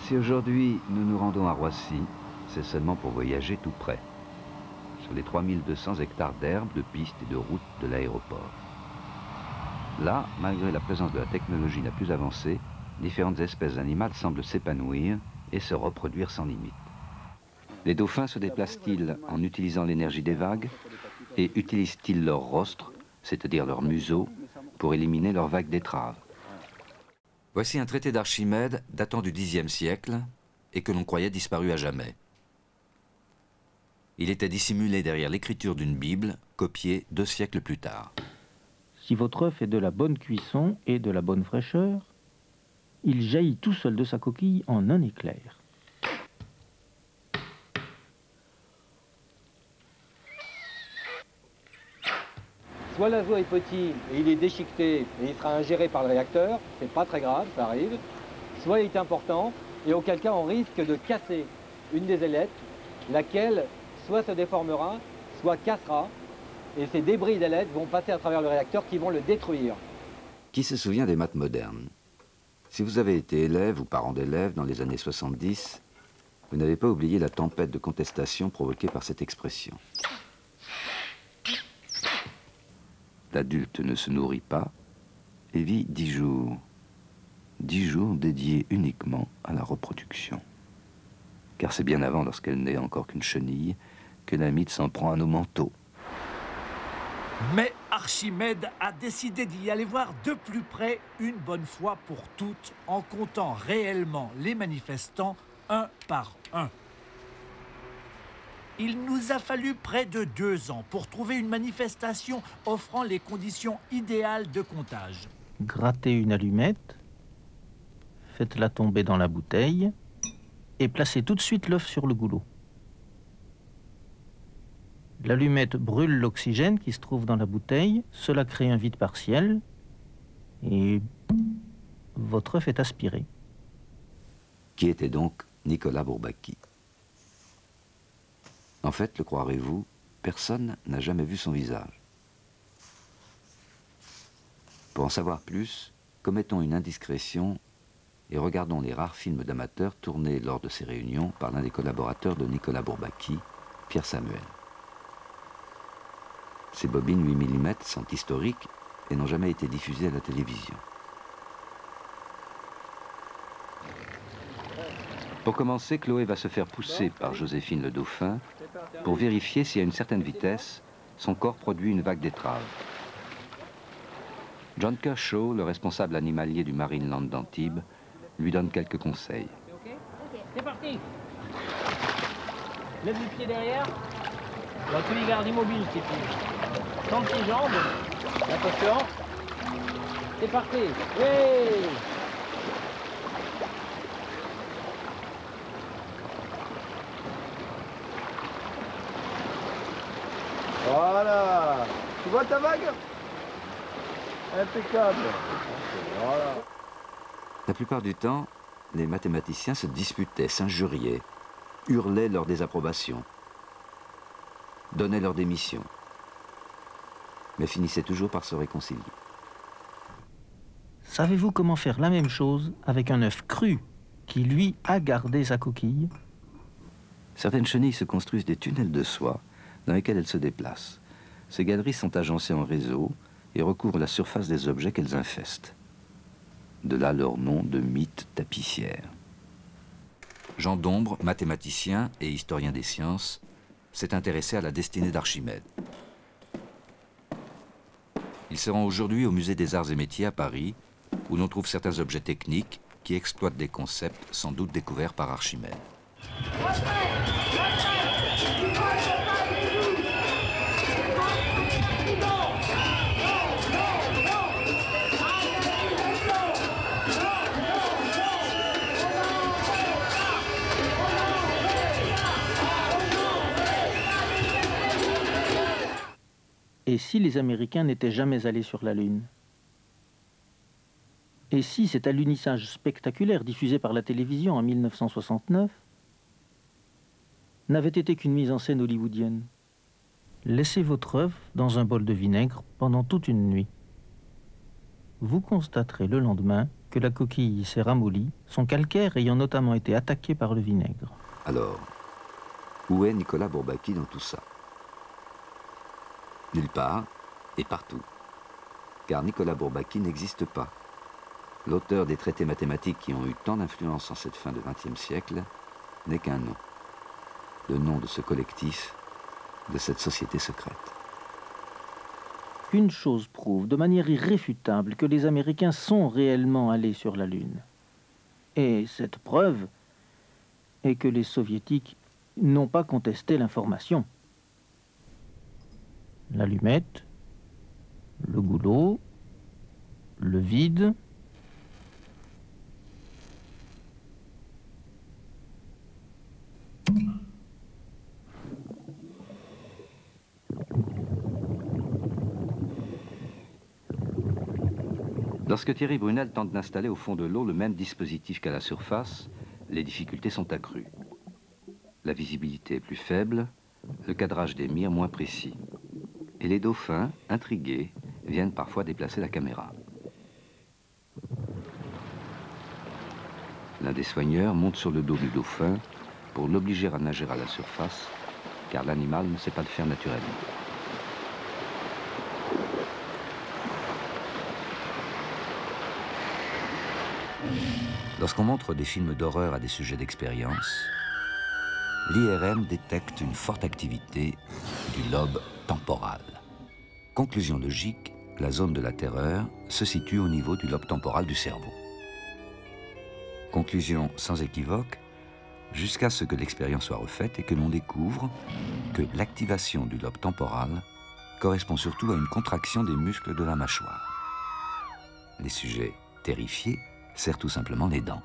Si aujourd'hui nous nous rendons à Roissy, c'est seulement pour voyager tout près, sur les 3200 hectares d'herbe, de pistes et de routes de l'aéroport. Là, malgré la présence de la technologie la plus avancée, différentes espèces animales semblent s'épanouir et se reproduire sans limite. Les dauphins se déplacent-ils en utilisant l'énergie des vagues et utilisent-ils leur rostre, c'est-à-dire leur museau, pour éliminer leurs vagues d'étrave? Voici un traité d'Archimède datant du Xe siècle et que l'on croyait disparu à jamais. Il était dissimulé derrière l'écriture d'une Bible, copiée 2 siècles plus tard. Si votre œuf est de la bonne cuisson et de la bonne fraîcheur, il jaillit tout seul de sa coquille en un éclair. Soit l'oiseau est petit et il est déchiqueté et il sera ingéré par le réacteur, c'est pas très grave, ça arrive. Soit il est important et auquel cas on risque de casser une des ailettes, laquelle soit se déformera, soit cassera. Et ces débris d'ailettes vont passer à travers le réacteur qui vont le détruire. Qui se souvient des maths modernes? Si vous avez été élève ou parent d'élève dans les années 70, vous n'avez pas oublié la tempête de contestation provoquée par cette expression. L'adulte ne se nourrit pas et vit 10 jours. 10 jours dédiés uniquement à la reproduction. Car c'est bien avant, lorsqu'elle n'est encore qu'une chenille, que la mythe s'en prend à nos manteaux. Mais Archimède a décidé d'y aller voir de plus près une bonne fois pour toutes, en comptant réellement les manifestants un par un. Il nous a fallu près de 2 ans pour trouver une manifestation offrant les conditions idéales de comptage. Grattez une allumette, faites-la tomber dans la bouteille et placez tout de suite l'œuf sur le goulot. L'allumette brûle l'oxygène qui se trouve dans la bouteille, cela crée un vide partiel et votre œuf est aspiré. Qui était donc Nicolas Bourbaki? En fait, le croirez-vous, personne n'a jamais vu son visage. Pour en savoir plus, commettons une indiscrétion et regardons les rares films d'amateurs tournés lors de ces réunions par l'un des collaborateurs de Nicolas Bourbaki, Pierre Samuel. Ces bobines 8 mm sont historiques et n'ont jamais été diffusées à la télévision. Pour commencer, Chloé va se faire pousser par Joséphine le dauphin pour vérifier si à une certaine vitesse, son corps produit une vague d'étrave. John Kershaw, le responsable animalier du Marineland d'Antibes, lui donne quelques conseils. C'est parti. Lève le pied derrière. Alors tu les gardes immobiles, tes pieds. Tends tes jambes. Attention. C'est parti. Ouais. Voilà. Tu vois ta vague? Impeccable. Voilà. La plupart du temps, les mathématiciens se disputaient, s'injuriaient, hurlaient leur désapprobation, donnaient leur démission, mais finissaient toujours par se réconcilier. Savez-vous comment faire la même chose avec un œuf cru qui, lui, a gardé sa coquille? Certaines chenilles se construisent des tunnels de soie dans lesquels elles se déplacent. Ces galeries sont agencées en réseau et recouvrent la surface des objets qu'elles infestent. De là leur nom de mythe tapissière. Jean Dombre, mathématicien et historien des sciences, s'est intéressé à la destinée d'Archimède. Il se rend aujourd'hui au Musée des Arts et Métiers à Paris, où l'on trouve certains objets techniques qui exploitent des concepts sans doute découverts par Archimède. Et si les Américains n'étaient jamais allés sur la Lune? Et si cet alunissage spectaculaire diffusé par la télévision en 1969 n'avait été qu'une mise en scène hollywoodienne? Laissez votre œuf dans un bol de vinaigre pendant toute une nuit. Vous constaterez le lendemain que la coquille s'est ramollie, son calcaire ayant notamment été attaqué par le vinaigre. Alors, où est Nicolas Bourbaki dans tout ça? Nulle part et partout. Car Nicolas Bourbaki n'existe pas. L'auteur des traités mathématiques qui ont eu tant d'influence en cette fin de XXe siècle n'est qu'un nom. Le nom de ce collectif, de cette société secrète. Une chose prouve de manière irréfutable que les Américains sont réellement allés sur la Lune. Et cette preuve est que les Soviétiques n'ont pas contesté l'information. L'allumette, le goulot, le vide. Lorsque Thierry Brunel tente d'installer au fond de l'eau le même dispositif qu'à la surface, les difficultés sont accrues. La visibilité est plus faible, le cadrage des mires moins précis. Et les dauphins, intrigués, viennent parfois déplacer la caméra. L'un des soigneurs monte sur le dos du dauphin pour l'obliger à nager à la surface, car l'animal ne sait pas le faire naturellement. Lorsqu'on montre des films d'horreur à des sujets d'expérience, l'IRM détecte une forte activité du lobe temporal. Conclusion logique, la zone de la terreur se situe au niveau du lobe temporal du cerveau. Conclusion sans équivoque, jusqu'à ce que l'expérience soit refaite et que l'on découvre que l'activation du lobe temporal correspond surtout à une contraction des muscles de la mâchoire. Les sujets terrifiés serrent tout simplement les dents.